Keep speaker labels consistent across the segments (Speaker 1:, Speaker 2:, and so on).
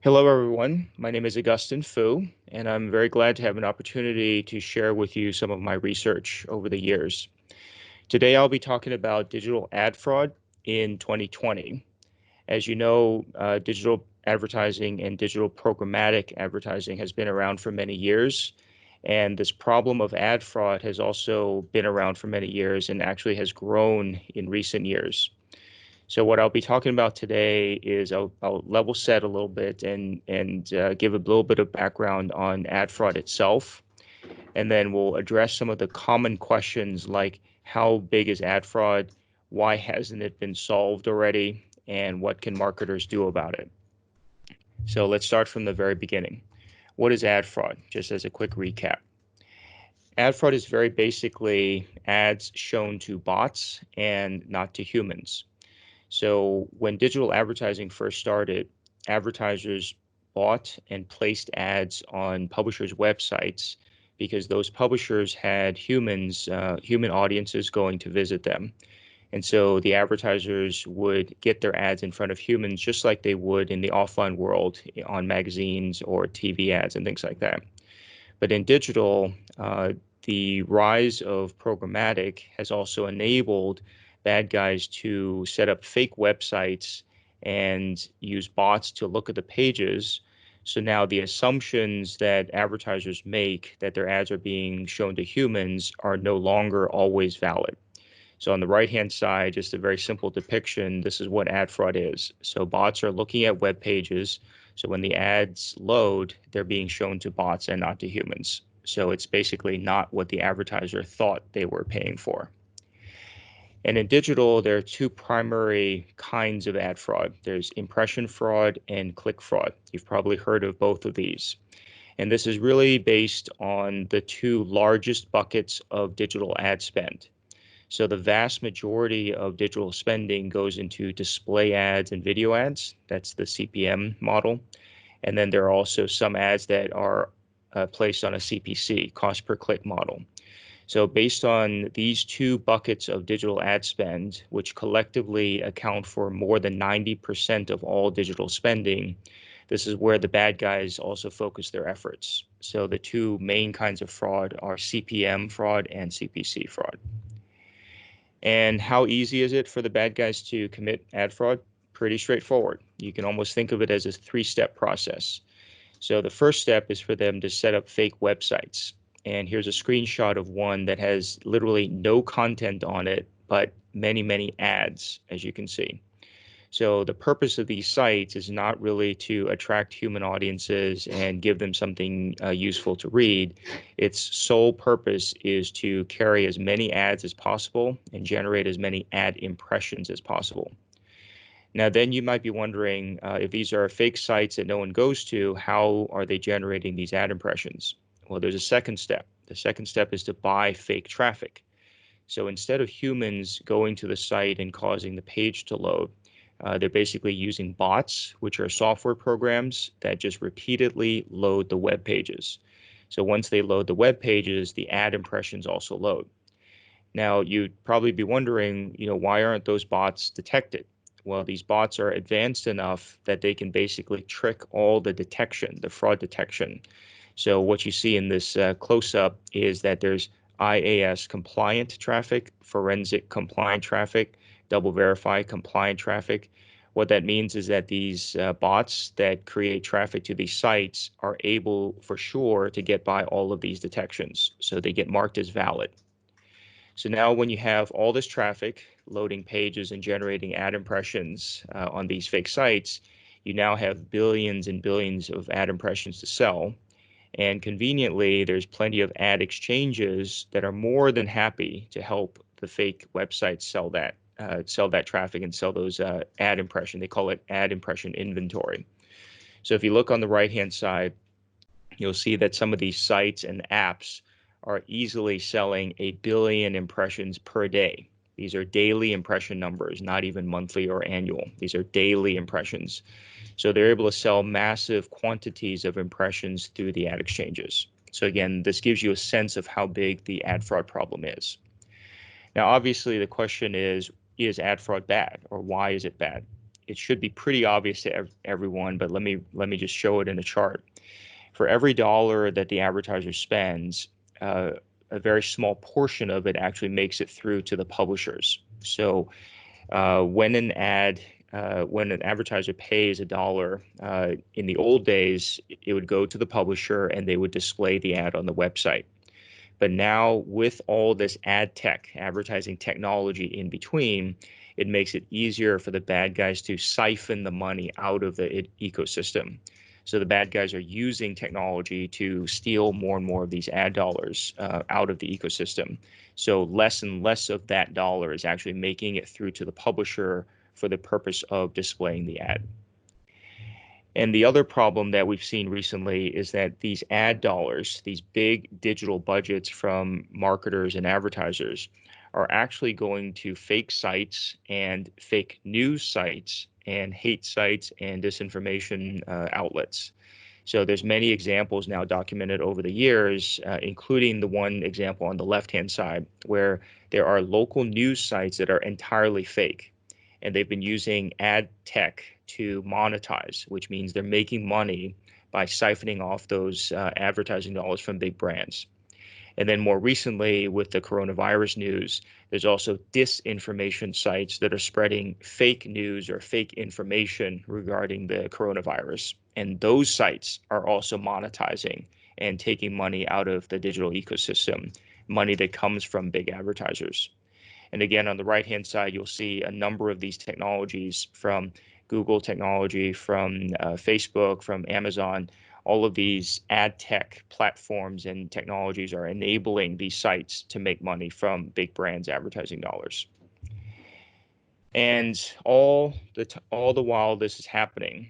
Speaker 1: Hello, everyone. My name is Augustine Fou, and I'm very glad to have an opportunity to share with you some of my research over the years. Today, I'll be talking about digital ad fraud in 2020. As you know, digital advertising and digital programmatic advertising has been around for many years, and this problem of ad fraud has also been around for many years and actually has grown in recent years. So what I'll be talking about today is I'll level set a little bit and give a little bit of background on ad fraud itself, and then we'll address some of the common questions like how big is ad fraud, why hasn't it been solved already, and what can marketers do about it. So let's start from the very beginning. What is ad fraud? Just as a quick recap. Ad fraud is very basically ads shown to bots and not to humans. So when digital advertising first started, advertisers bought and placed ads on publishers' websites because those publishers had human audiences going to visit them. And so the advertisers would get their ads in front of humans just like they would in the offline world on magazines or TV ads and things like that. But in digital, the rise of programmatic has also enabled bad guys to set up fake websites and use bots to look at the pages. So now the assumptions that advertisers make that their ads are being shown to humans are no longer always valid. So on the right-hand side, just a very simple depiction, this is what ad fraud is. So bots are looking at web pages. So when the ads load, they're being shown to bots and not to humans. So it's basically not what the advertiser thought they were paying for. And in digital, there are two primary kinds of ad fraud. There's impression fraud and click fraud. You've probably heard of both of these. And this is really based on the two largest buckets of digital ad spend. So the vast majority of digital spending goes into display ads and video ads. That's the CPM model. And then there are also some ads that are placed on a CPC, cost per click model. So based on these two buckets of digital ad spend, which collectively account for more than 90% of all digital spending, this is where the bad guys also focus their efforts. So the two main kinds of fraud are CPM fraud and CPC fraud. And how easy is it for the bad guys to commit ad fraud? Pretty straightforward. You can almost think of it as a three-step process. So the first step is for them to set up fake websites. And here's a screenshot of one that has literally no content on it, but many, many ads, as you can see. So the purpose of these sites is not really to attract human audiences and give them something useful to read. Its sole purpose is to carry as many ads as possible and generate as many ad impressions as possible. Now, then you might be wondering if these are fake sites that no one goes to, how are they generating these ad impressions? Well, there's a second step. The second step is to buy fake traffic. So instead of humans going to the site and causing the page to load, they're basically using bots, which are software programs that just repeatedly load the web pages. So once they load the web pages, the ad impressions also load. Now, you'd probably be wondering, why aren't those bots detected? Well, these bots are advanced enough that they can basically trick all the detection, the fraud detection. So what you see in this close-up is that there's IAS compliant traffic, forensic compliant traffic, double verify compliant traffic. What that means is that these bots that create traffic to these sites are able for sure to get by all of these detections. So they get marked as valid. So now when you have all this traffic loading pages and generating ad impressions on these fake sites, you now have billions and billions of ad impressions to sell. And conveniently, there's plenty of ad exchanges that are more than happy to help the fake websites sell that traffic and sell those ad impression. They call it ad impression inventory. So if you look on the right-hand side, you'll see that some of these sites and apps are easily selling 1 billion impressions per day. These are daily impression numbers, not even monthly or annual. These are daily impressions. So they're able to sell massive quantities of impressions through the ad exchanges. So again, this gives you a sense of how big the ad fraud problem is. Now, obviously, the question is ad fraud bad, or why is it bad? it should be pretty obvious to everyone, but let me just show it in a chart. For every dollar that the advertiser spends, a very small portion of it actually makes it through to the publishers. So when an advertiser pays a dollar, in the old days, it would go to the publisher and they would display the ad on the website. But now, with all this ad tech, advertising technology in between, it makes it easier for the bad guys to siphon the money out of the ecosystem. So the bad guys are using technology to steal more and more of these ad dollars out of the ecosystem. So less and less of that dollar is actually making it through to the publisher for the purpose of displaying the ad. And the other problem that we've seen recently is that these ad dollars, these big digital budgets from marketers and advertisers, are actually going to fake sites and fake news sites and hate sites and disinformation outlets. So there's many examples now documented over the years, including the one example on the left-hand side, where there are local news sites that are entirely fake, and they've been using ad tech to monetize, which means they're making money by siphoning off those advertising dollars from big brands. And then more recently, with the coronavirus news, there's also disinformation sites that are spreading fake news or fake information regarding the coronavirus. And those sites are also monetizing and taking money out of the digital ecosystem, money that comes from big advertisers. And again, on the right-hand side, you'll see a number of these technologies from Google technology, from Facebook, from Amazon. All of these ad tech platforms and technologies are enabling these sites to make money from big brands' advertising dollars. And all the while this is happening,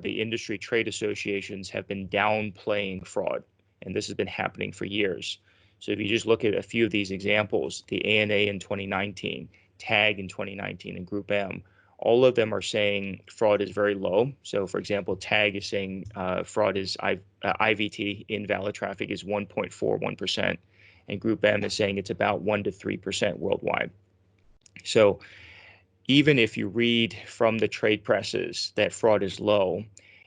Speaker 1: the industry trade associations have been downplaying fraud, and this has been happening for years. So if you just look at a few of these examples, the ANA in 2019, TAG in 2019, and Group M, all of them are saying fraud is very low. So for example, TAG is saying fraud is IVT, invalid traffic, is 1.41%, and Group M is saying it's about 1 to 3% worldwide. So even if you read from the trade presses that fraud is low,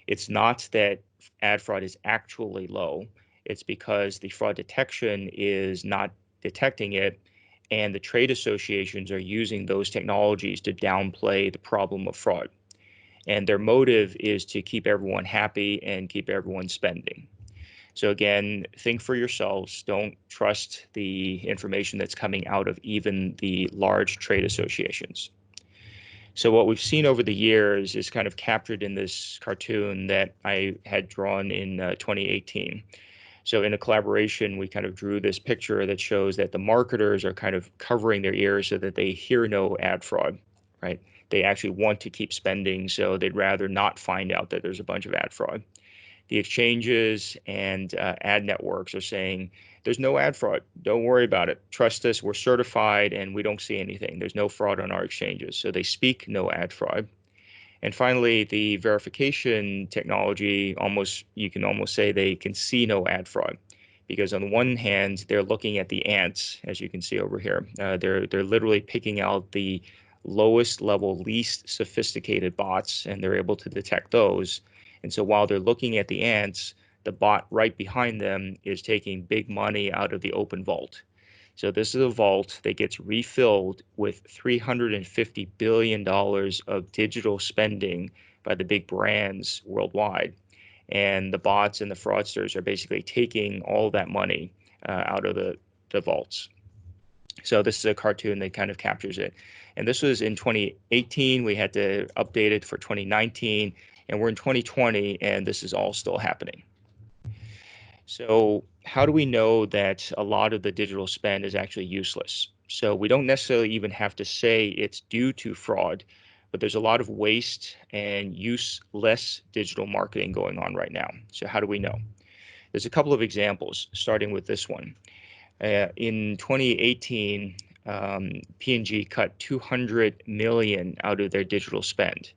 Speaker 1: it's not that ad fraud is actually low. It's because the fraud detection is not detecting it, and the trade associations are using those technologies to downplay the problem of fraud. And their motive is to keep everyone happy and keep everyone spending. So again, think for yourselves. Don't trust the information that's coming out of even the large trade associations. So what we've seen over the years is kind of captured in this cartoon that I had drawn in 2018. So in a collaboration, we kind of drew this picture that shows that the marketers are kind of covering their ears so that they hear no ad fraud, right? They actually want to keep spending, so they'd rather not find out that there's a bunch of ad fraud. The exchanges and ad networks are saying, there's no ad fraud. Don't worry about it. Trust us. We're certified and we don't see anything. There's no fraud on our exchanges. So they speak no ad fraud. And finally, the verification technology, you can almost say they can see no ad fraud, because on the one hand, they're looking at the ants, as you can see over here. They're literally picking out the lowest level, least sophisticated bots, and they're able to detect those. And so while they're looking at the ants, the bot right behind them is taking big money out of the open vault. So this is a vault that gets refilled with $350 billion of digital spending by the big brands worldwide. And the bots and the fraudsters are basically taking all that money out of the vaults. So this is a cartoon that kind of captures it. And this was in 2018. We had to update it for 2019. And we're in 2020, and this is all still happening. So how do we know that a lot of the digital spend is actually useless? So we don't necessarily even have to say it's due to fraud, but there's a lot of waste and useless digital marketing going on right now. So how do we know? There's a couple of examples, starting with this one. In 2018, P&G cut 200 million out of their digital spend.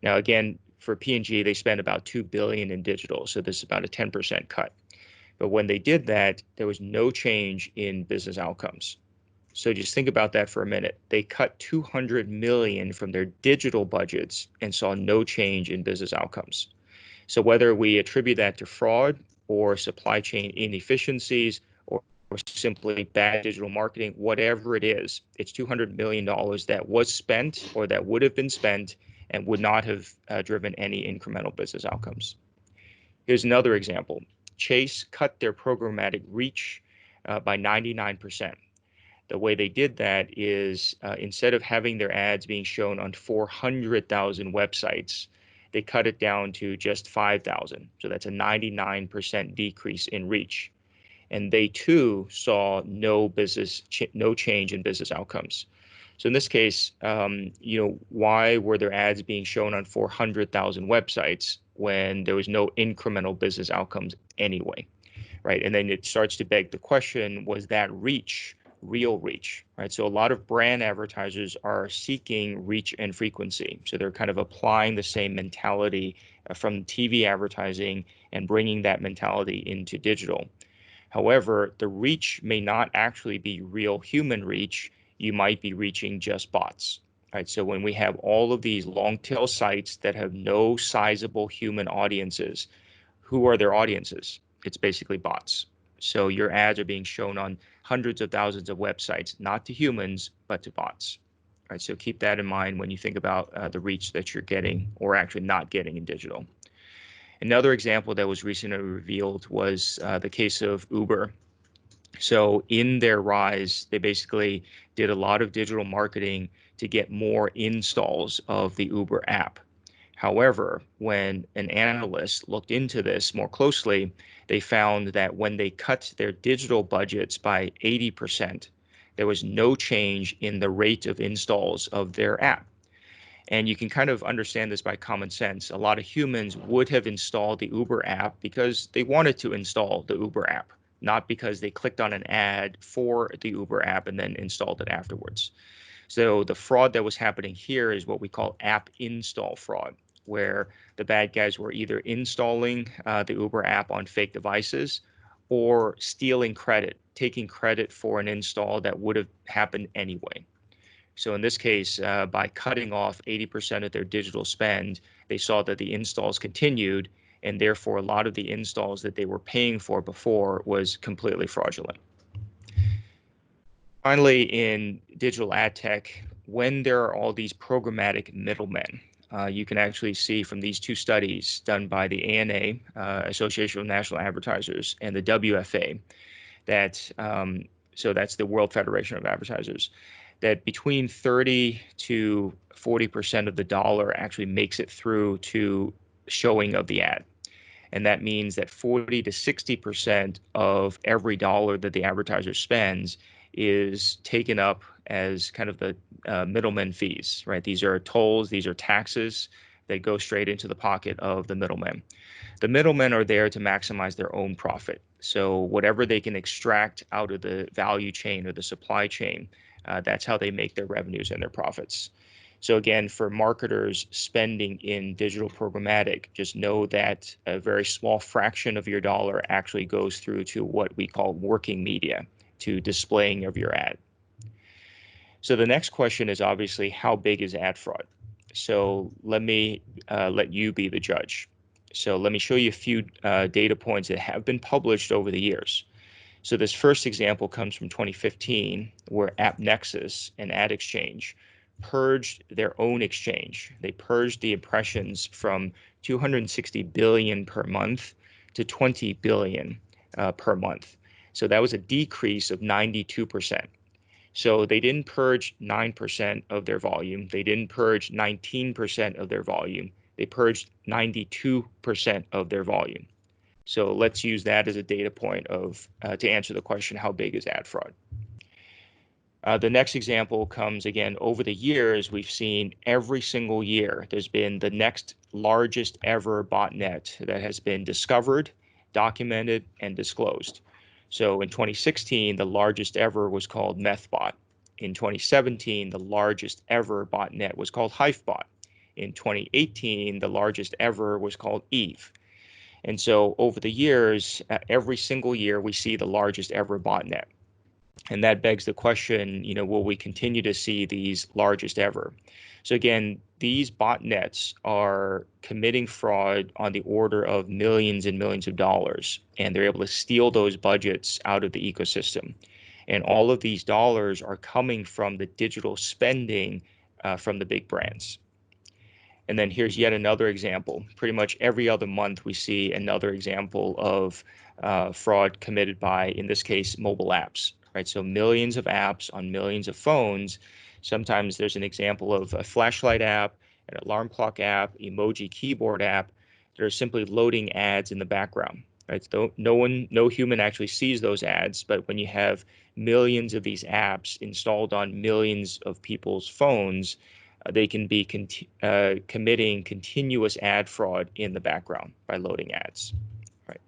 Speaker 1: Now, again, for P&G, they spend about 2 billion in digital, so this is about a 10% cut. But when they did that, there was no change in business outcomes. So just think about that for a minute. They cut 200 million from their digital budgets and saw no change in business outcomes. So whether we attribute that to fraud or supply chain inefficiencies or simply bad digital marketing, whatever it is, it's $200 million that was spent or that would have been spent and would not have driven any incremental business outcomes. Here's another example. Chase cut their programmatic reach by 99%. The way they did that is instead of having their ads being shown on 400,000 websites, they cut it down to just 5,000. So that's a 99% decrease in reach. And they too saw no change in business outcomes. So in this case, why were their ads being shown on 400,000 websites when there was no incremental business outcomes anyway, right? And then it starts to beg the question, was that reach real reach, right? So a lot of brand advertisers are seeking reach and frequency. So they're kind of applying the same mentality from TV advertising and bringing that mentality into digital. However, the reach may not actually be real human reach. You might be reaching just bots, right? So when we have all of these long tail sites that have no sizable human audiences, who are their audiences? It's basically bots. So your ads are being shown on hundreds of thousands of websites, not to humans, but to bots. Right, so keep that in mind when you think about the reach that you're getting or actually not getting in digital. Another example that was recently revealed was the case of Uber. So in their rise, they basically did a lot of digital marketing to get more installs of the Uber app. However, when an analyst looked into this more closely, they found that when they cut their digital budgets by 80%, there was no change in the rate of installs of their app. And you can kind of understand this by common sense. A lot of humans would have installed the Uber app because they wanted to install the Uber app, not because they clicked on an ad for the Uber app and then installed it afterwards. So the fraud that was happening here is what we call app install fraud, where the bad guys were either installing the Uber app on fake devices or stealing credit, taking credit for an install that would have happened anyway. So in this case, by cutting off 80% of their digital spend, they saw that the installs continued, and therefore a lot of the installs that they were paying for before was completely fraudulent. Finally, in digital ad tech, when there are all these programmatic middlemen, you can actually see from these two studies done by the ANA, Association of National Advertisers, and the WFA, that so that's the World Federation of Advertisers, that between 30 to 40% of the dollar actually makes it through to showing of the ad. And that means that 40 to 60% of every dollar that the advertiser spends is taken up as kind of the middleman fees, right? These are tolls, these are taxes that go straight into the pocket of the middlemen. The middlemen are there to maximize their own profit. So whatever they can extract out of the value chain or the supply chain, that's how they make their revenues and their profits. So again, for marketers spending in digital programmatic, just know that a very small fraction of your dollar actually goes through to what we call working media, to displaying of your ad. So the next question is obviously, how big is ad fraud? So let me let you be the judge. So let me show you a few data points that have been published over the years. So this first example comes from 2015, where AppNexus and AdExchange purged their own exchange. They purged the impressions from 260 billion per month to 20 billion per month. So that was a decrease of 92%. So they didn't purge 9% of their volume. They didn't purge 19% of their volume. They purged 92% of their volume. So let's use that as a data point of to answer the question, how big is ad fraud? The next example comes again, over the years, we've seen every single year, there's been the next largest ever botnet that has been discovered, documented, and disclosed. So in 2016, the largest ever was called MethBot. In 2017, the largest ever botnet was called HiveBot. In 2018, the largest ever was called Eve. And so over the years, every single year, we see the largest ever botnet. And that begs the question, will we continue to see these largest ever? So again, these botnets are committing fraud on the order of millions and millions of dollars, and they're able to steal those budgets out of the ecosystem. And all of these dollars are coming from the digital spending from the big brands. And then here's yet another example. Pretty much every other month, we see another example of fraud committed by, in this case, mobile apps, right? So millions of apps on millions of phones. Sometimes there's an example of a flashlight app, an alarm clock app, emoji keyboard app that are simply loading ads in the background, right? So no human actually sees those ads, but when you have millions of these apps installed on millions of people's phones, they can be committing continuous ad fraud in the background by loading ads. Right.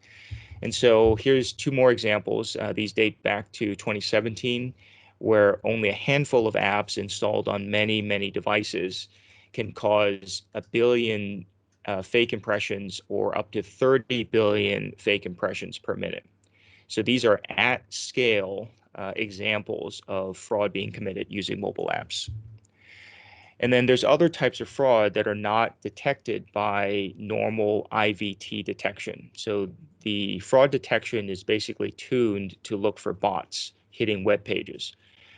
Speaker 1: And so here's two more examples. These date back to 2017, where only a handful of apps installed on many, many devices can cause 1 billion fake impressions or up to 30 billion fake impressions per minute. So these are at scale examples of fraud being committed using mobile apps. And then there's other types of fraud that are not detected by normal IVT detection. So the fraud detection is basically tuned to look for bots hitting web pages.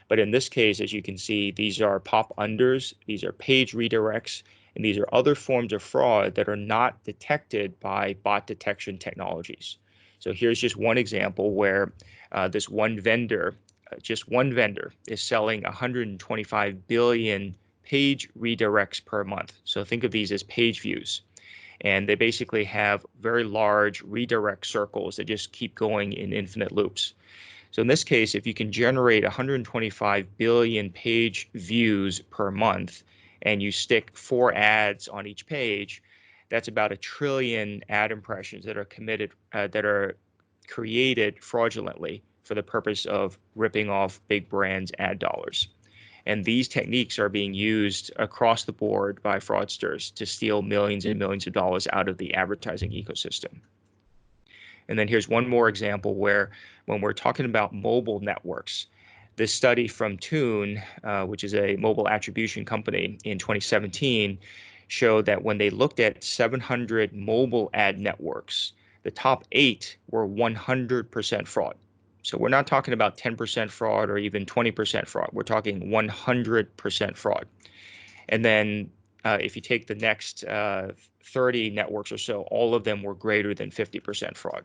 Speaker 1: But in this case, as you can see, these are pop unders, these are page redirects, and these are other forms of fraud that are not detected by bot detection technologies. So here's just one example where this one vendor, just one vendor, is selling 125 billion page redirects per month. So think of these as page views. And they basically have very large redirect circles that just keep going in infinite loops. So in this case, if you can generate 125 billion page views per month and you stick 4 ads on each page, that's about 1 trillion ad impressions that are created fraudulently for the purpose of ripping off big brands' ad dollars. And these techniques are being used across the board by fraudsters to steal millions and millions of dollars out of the advertising ecosystem. And then here's one more example where when we're talking about mobile networks, this study from Tune, which is a mobile attribution company in 2017, showed that when they looked at 700 mobile ad networks, the top 8 were 100% fraud. So we're not talking about 10% fraud or even 20% fraud. We're talking 100% fraud. And then if you take the next 30 networks or so, all of them were greater than 50% fraud.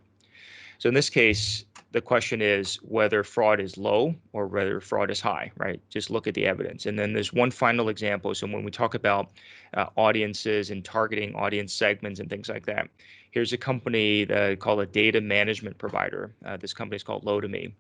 Speaker 1: So in this case, the question is whether fraud is low or whether fraud is high, right? Just look at the evidence. And then there's one final example. So when we talk about audiences and targeting audience segments and things like that, here's a company called a data management provider. This company is called Lotame.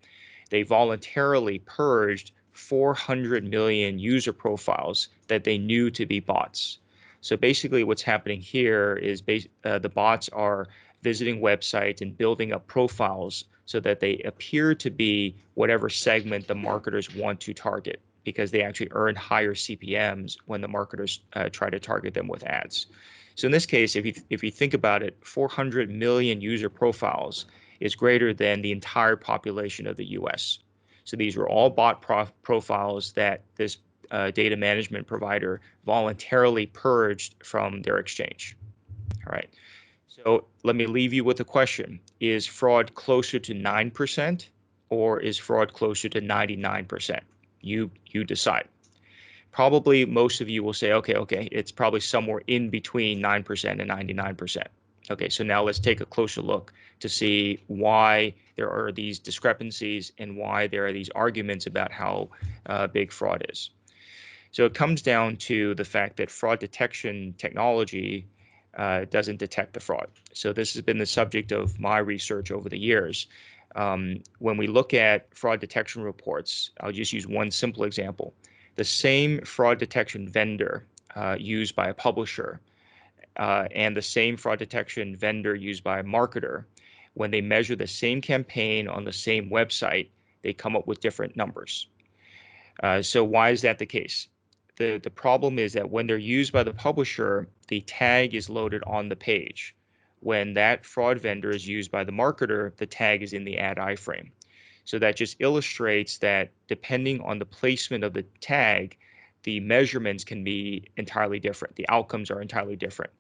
Speaker 1: They voluntarily purged 400 million user profiles that they knew to be bots. So basically what's happening here is the bots are visiting websites and building up profiles so that they appear to be whatever segment the marketers want to target, because they actually earn higher CPMs when the marketers try to target them with ads. So in this case, if you think about it, 400 million user profiles is greater than the entire population of the US. So these were all bot profiles that this data management provider voluntarily purged from their exchange. All right. So let me leave you with a question. Is fraud closer to 9% or is fraud closer to 99%? You decide. Probably most of you will say, okay, it's probably somewhere in between 9% and 99%. Okay, so now let's take a closer look to see why there are these discrepancies and why there are these arguments about how big fraud is. So it comes down to the fact that fraud detection technology doesn't detect the fraud. So this has been the subject of my research over the years. When we look at fraud detection reports, I'll just use one simple example. The same fraud detection vendor used by a publisher and the same fraud detection vendor used by a marketer, when they measure the same campaign on the same website, they come up with different numbers. So why is that the case? The problem is that when they're used by the publisher, the tag is loaded on the page. When that fraud vendor is used by the marketer, the tag is in the ad iframe. So that just illustrates that depending on the placement of the tag, the measurements can be entirely different. The outcomes are entirely different.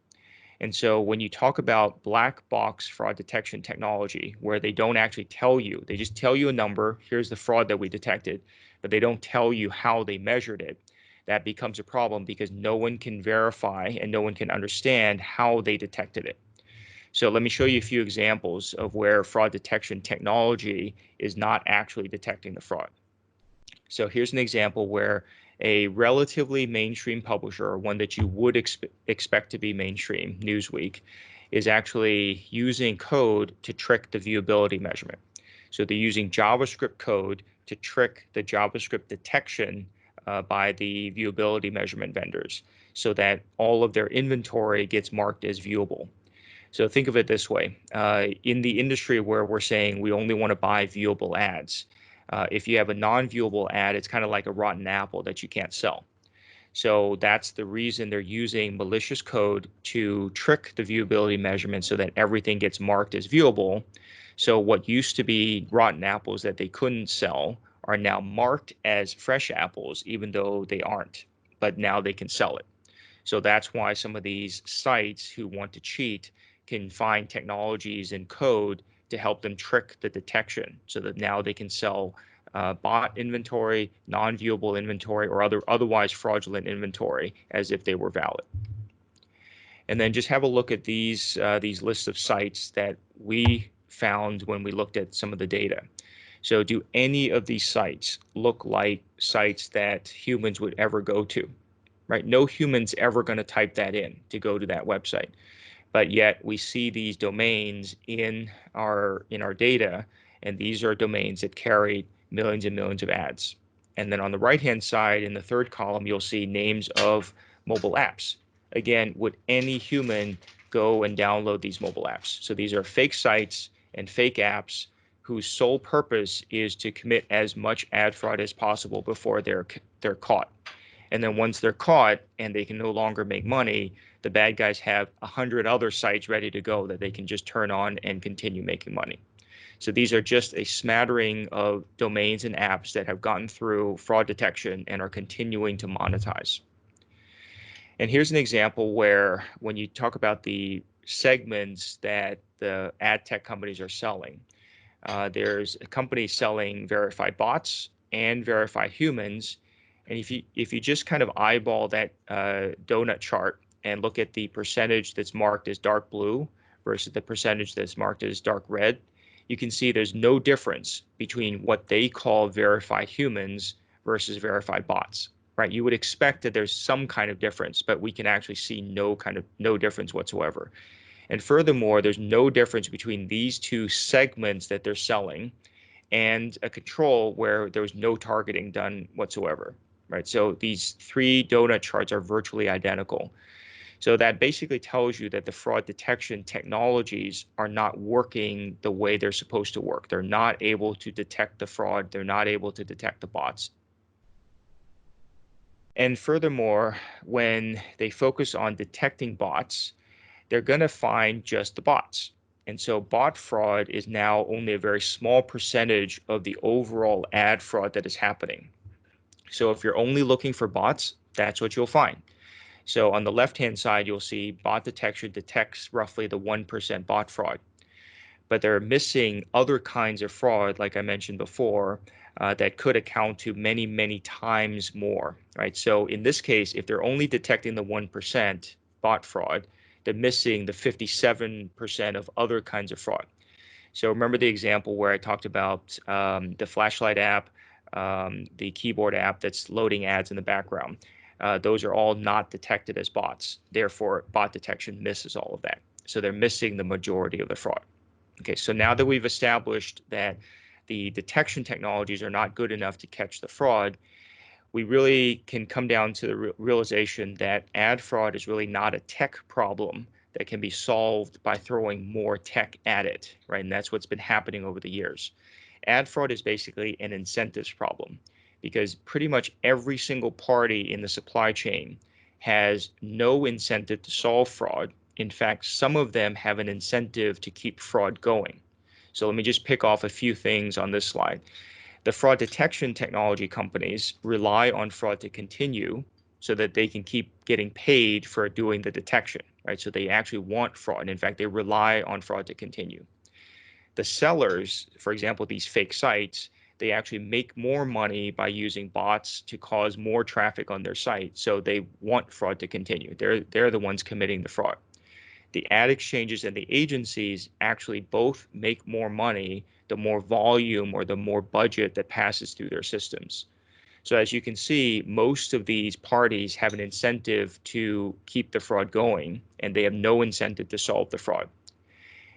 Speaker 1: And so when you talk about black box fraud detection technology, where they don't actually tell you, they just tell you a number, here's the fraud that we detected, but they don't tell you how they measured it, that becomes a problem because no one can verify and no one can understand how they detected it. So let me show you a few examples of where fraud detection technology is not actually detecting the fraud. So here's an example where a relatively mainstream publisher, or one that you would expect to be mainstream, Newsweek, is actually using code to trick the viewability measurement. So they're using JavaScript code to trick the JavaScript detection by the viewability measurement vendors so that all of their inventory gets marked as viewable. So think of it this way. In the industry where we're saying we only want to buy viewable ads, if you have a non-viewable ad, it's kind of like a rotten apple that you can't sell. So that's the reason they're using malicious code to trick the viewability measurement so that everything gets marked as viewable. So what used to be rotten apples that they couldn't sell are now marked as fresh apples, even though they aren't, but now they can sell it. So that's why some of these sites who want to cheat can find technologies and code to help them trick the detection so that now they can sell bot inventory, non-viewable inventory, or otherwise fraudulent inventory as if they were valid. And then just have a look at these lists of sites that we found when we looked at some of the data. So do any of these sites look like sites that humans would ever go to? Right? No human's ever going to type that in to go to that website. But yet we see these domains in our data, and these are domains that carry millions and millions of ads. And then on the right-hand side, in the third column, you'll see names of mobile apps. Again, would any human go and download these mobile apps? So these are fake sites and fake apps whose sole purpose is to commit as much ad fraud as possible before they're caught. And then once they're caught and they can no longer make money, the bad guys have 100 other sites ready to go that they can just turn on and continue making money. So these are just a smattering of domains and apps that have gotten through fraud detection and are continuing to monetize. And here's an example where when you talk about the segments that the ad tech companies are selling, there's a company selling verified bots and verified humans. And if you just kind of eyeball that donut chart and look at the percentage that's marked as dark blue versus the percentage that's marked as dark red, you can see there's no difference between what they call verified humans versus verified bots, right? You would expect that there's some kind of difference, but we can actually see no difference whatsoever. And furthermore, there's no difference between these two segments that they're selling and a control where there was no targeting done whatsoever, right? So these three donut charts are virtually identical. So that basically tells you that the fraud detection technologies are not working the way they're supposed to work. They're not able to detect the fraud. They're not able to detect the bots. And furthermore, when they focus on detecting bots, they're going to find just the bots. And so bot fraud is now only a very small percentage of the overall ad fraud that is happening. So if you're only looking for bots, that's what you'll find. So on the left-hand side, you'll see bot detection detects roughly the 1% bot fraud. But they're missing other kinds of fraud, like I mentioned before, that could account to many, many times more, right? So in this case, if they're only detecting the 1% bot fraud, they're missing the 57% of other kinds of fraud. So remember the example where I talked about the flashlight app, the keyboard app that's loading ads in the background. Those are all not detected as bots. Therefore, bot detection misses all of that. So they're missing the majority of the fraud. Okay, so now that we've established that the detection technologies are not good enough to catch the fraud, we really can come down to the realization that ad fraud is really not a tech problem that can be solved by throwing more tech at it, right? And that's what's been happening over the years. Ad fraud is basically an incentives problem because pretty much every single party in the supply chain has no incentive to solve fraud. In fact, some of them have an incentive to keep fraud going. So let me just pick off a few things on this slide. The fraud detection technology companies rely on fraud to continue so that they can keep getting paid for doing the detection, right? So they actually want fraud. In fact, they rely on fraud to continue. The sellers, for example, these fake sites, they actually make more money by using bots to cause more traffic on their site. So they want fraud to continue. They're the ones committing the fraud. The ad exchanges and the agencies actually both make more money the more volume or the more budget that passes through their systems. So as you can see, most of these parties have an incentive to keep the fraud going, and they have no incentive to solve the fraud.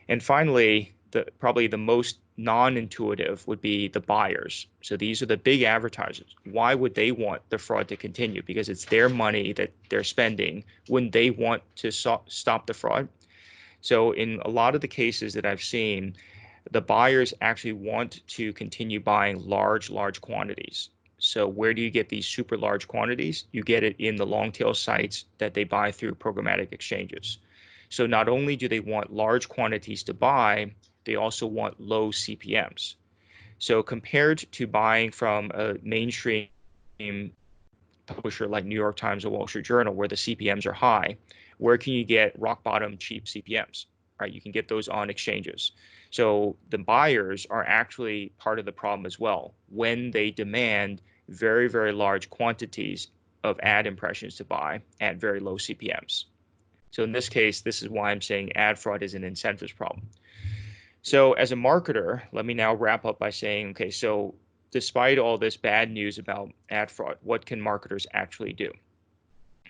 Speaker 1: And finally, probably the most non-intuitive would be the buyers. So these are the big advertisers. Why would they want the fraud to continue? Because it's their money that they're spending. Wouldn't they want to stop the fraud? So in a lot of the cases that I've seen, the buyers actually want to continue buying large quantities. So where do you get these super large quantities? You get it in the long tail sites that they buy through programmatic exchanges. So not only do they want large quantities to buy, they also want low CPMs. So compared to buying from a mainstream publisher like New York Times or Wall Street Journal, where the CPMs are high, where can you get rock bottom cheap CPMs? Right, you can get those on exchanges. So the buyers are actually part of the problem as well when they demand very large quantities of ad impressions to buy at very low CPMs. So in this case, this is why I'm saying ad fraud is an incentives problem. So as a marketer, let me now wrap up by saying, okay, so despite all this bad news about ad fraud, what can marketers actually do?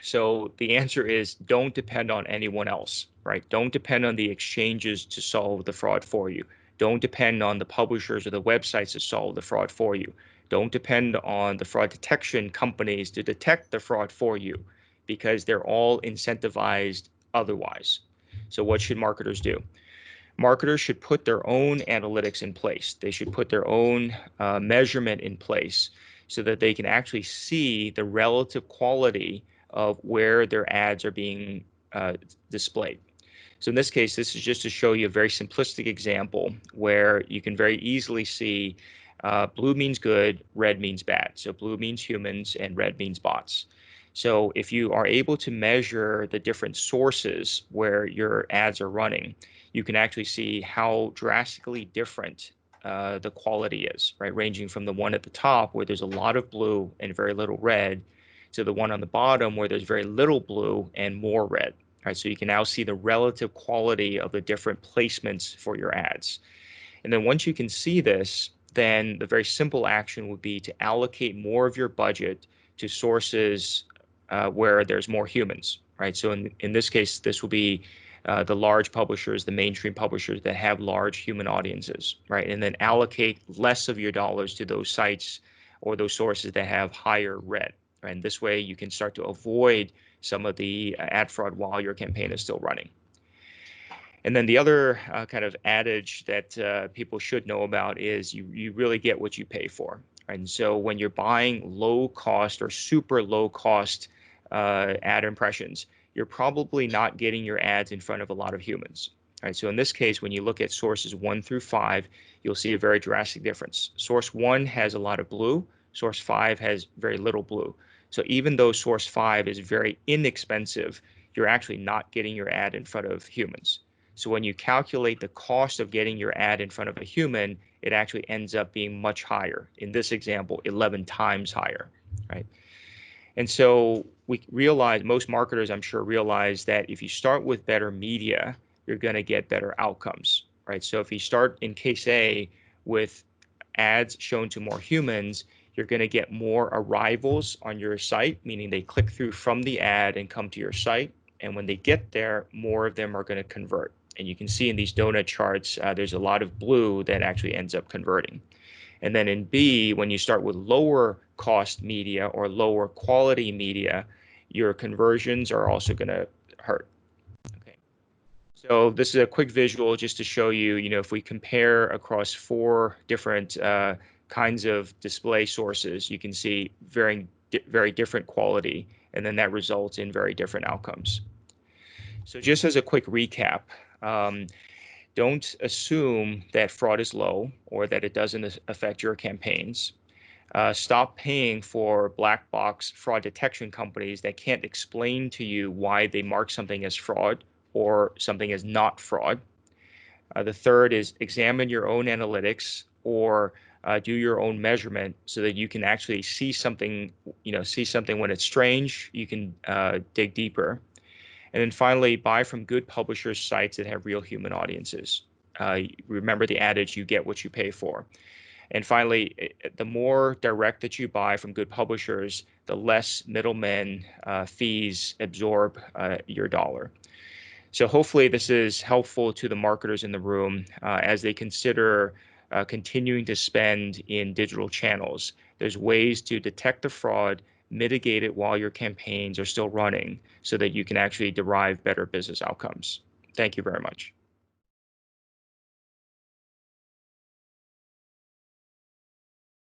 Speaker 1: So the answer is don't depend on anyone else, right? Don't depend on the exchanges to solve the fraud for you. Don't depend on the publishers or the websites to solve the fraud for you. Don't depend on the fraud detection companies to detect the fraud for you because they're all incentivized otherwise. So what should marketers do? Marketers should put their own analytics in place. They should put their own measurement in place so that they can actually see the relative quality of where their ads are being displayed. So in this case, this is just to show you a very simplistic example where you can very easily see blue means good, red means bad. So blue means humans and red means bots. So if you are able to measure the different sources where your ads are running, you can actually see how drastically different the quality is, right? Ranging from the one at the top where there's a lot of blue and very little red to the one on the bottom where there's very little blue and more red, right? So you can now see the relative quality of the different placements for your ads. And then once you can see this, then the very simple action would be to allocate more of your budget to sources where there's more humans, right? So in this case, this will be the large publishers, the mainstream publishers that have large human audiences, right? And then allocate less of your dollars to those sites or those sources that have higher red, right? And this way you can start to avoid some of the ad fraud while your campaign is still running. And then the other kind of adage that people should know about is you really get what you pay for. Right? And so when you're buying low cost or super low cost ad impressions, you're probably not getting your ads in front of a lot of humans. Right? So in this case, when you look at sources 1 through 5, you'll see a very drastic difference. Source 1 has a lot of blue, source 5 has very little blue. So even though source 5 is very inexpensive, you're actually not getting your ad in front of humans. So when you calculate the cost of getting your ad in front of a human, it actually ends up being much higher. In this example, 11 times higher, right? And so we realize, most marketers I'm sure realize that if you start with better media, you're going to get better outcomes, right? So if you start in case A with ads shown to more humans, you're going to get more arrivals on your site, meaning they click through from the ad and come to your site. And when they get there, more of them are going to convert. And you can see in these donut charts, there's a lot of blue that actually ends up converting. And then in B, when you start with lower cost media or lower quality media, your conversions are also going to hurt. Okay. So this is a quick visual just to show you, if we compare across 4 different kinds of display sources, you can see very different quality, and then that results in very different outcomes. So just as a quick recap, Don't assume that fraud is low or that it doesn't affect your campaigns. Stop paying for black box fraud detection companies that can't explain to you why they mark something as fraud or something as not fraud. The third is examine your own analytics or do your own measurement so that you can actually see something, see something when it's strange, you can dig deeper. And then finally, buy from good publishers' sites that have real human audiences. Remember the adage, you get what you pay for. And finally, the more direct that you buy from good publishers, the less middlemen fees absorb your dollar. So hopefully this is helpful to the marketers in the room as they consider continuing to spend in digital channels. There's ways to detect the fraud, mitigate it while your campaigns are still running so that you can actually derive better business outcomes. Thank you very much.